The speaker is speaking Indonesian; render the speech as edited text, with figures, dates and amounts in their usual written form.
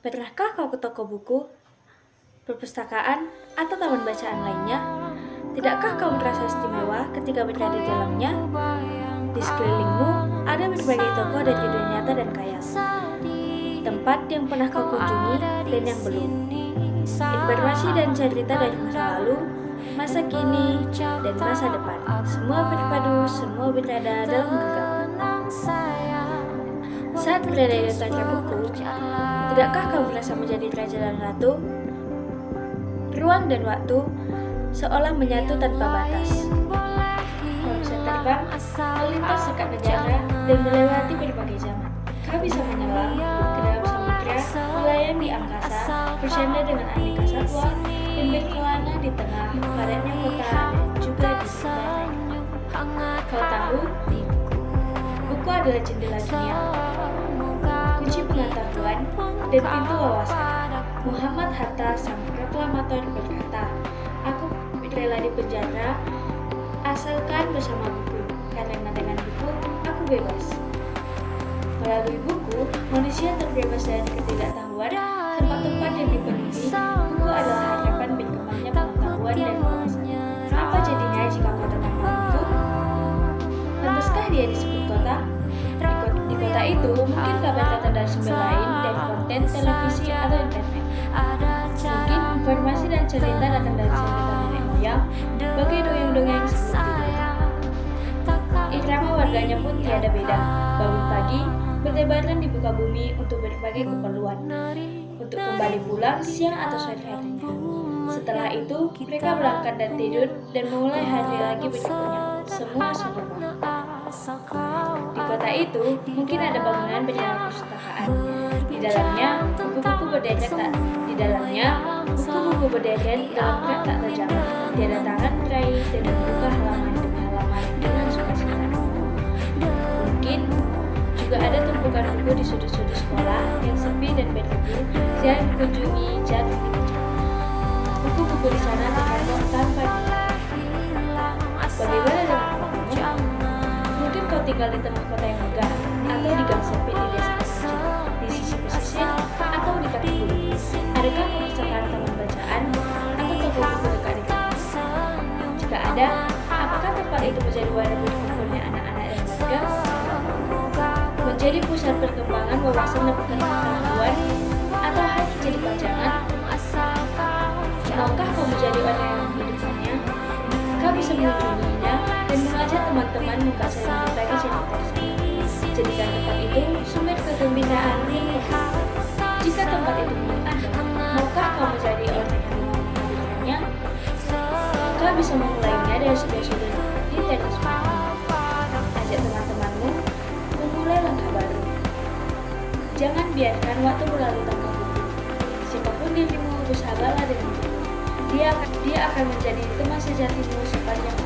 Pernahkah kau ke toko buku, perpustakaan, atau taman bacaan lainnya? Tidakkah kau merasa istimewa ketika berada di dalamnya? Di sekelilingmu ada berbagai toko dari dunia nyata dan khayal. Tempat yang pernah kau kunjungi dan yang belum. Informasi dan cerita dari masa lalu, masa kini, dan masa depan. Semua berpadu, semua berada dalam genggaman. Saat berada di toko buku, tidakkah kau merasa menjadi raja dan ratu? Ruang dan waktu seolah menyatu tanpa batas. Kau bisa terbang, melintas sekat negara, dan melewati berbagai zaman. Kau bisa menyelam ke dalam samudera, melayang di angkasa, bersenda dengan aneka satwa, dan berkelana di tengah padatnya kota dan juga di sekitar. Kau tahu, buku adalah jendela dunia, kunci pengetahuan, dan pintu wawasan. Muhammad Hatta, sang proklamator, berkata, "Aku rela di penjara asalkan bersama buku, karena dengan buku aku bebas." Melalui buku, manusia terbebas dari ketidaktahuan. Tempat-tempat yang dipenuhi buku adalah harapan berkembangnya pengetahuan dan wawasan. Apa jadinya jika kota tanpa buku? Pantaskah dia disebut kota? Di kota itu mungkin kabar datang dari sumber lain, dari konten televisi atau internet. Mungkin informasi dan cerita datang dari cerita nenek moyang, bagai dongeng-dongeng sebelum tidur. Irama warganya pun tiada beda. Bangun pagi, bertebaran di muka bumi untuk berbagai keperluan, untuk kembali pulang siang atau sore harinya. Setelah itu, mereka berangkat dan tidur dan memulai hari lagi berikutnya. Semua sempurna. Di kota itu, mungkin ada bangunan bernama perpustakaan. Di dalamnya, buku-buku berderet dalam rak tak terjamah. Tiada tangan meraih dan membuka halaman demi halaman dengan sukacita. Mungkin juga ada tumpukan buku di sudut-sudut sekolah yang sepi dan berdebu, jarang dikunjungi, jarang dibaca. Buku-buku di sana tergantung tanpa nilai. Bagaimana dengan kamu? Mungkin kau tinggal di tengah kota yang megah, atau di gang sempit di desa kecil, di sisi pesisir, atau di kaki gunung. Adakah perpustakaan taman bacaan, atau toko buku dekat di kamu? Jika ada, apakah tempat itu menjadi wadah berkumpulnya anak-anak dan warga? Menjadi pusat perkembangan wawasan dan pengetahuan, atau hanya jadi pajangan? Maukah kau menjadi orang yang menghidupkannya? Kau bisa mengunjunginya dan mengajak teman-teman membaca dan berbagi cerita tersebut. Jadikan tempat itu sumber kegembiraan yang penuh. Jika tempat itu milik Anda, maukah kau menjadi orang yang menghadirkannya? Kau bisa memulainya dari sudut-sudut di teras rumah. Ajak teman-temanmu memulai langkah baru. Jangan biarkan waktu berlalu tanpa buku. Siapapun dirimu, bersabarlah dengan buku. Dia akan menjadi teman sejatimu sepanjang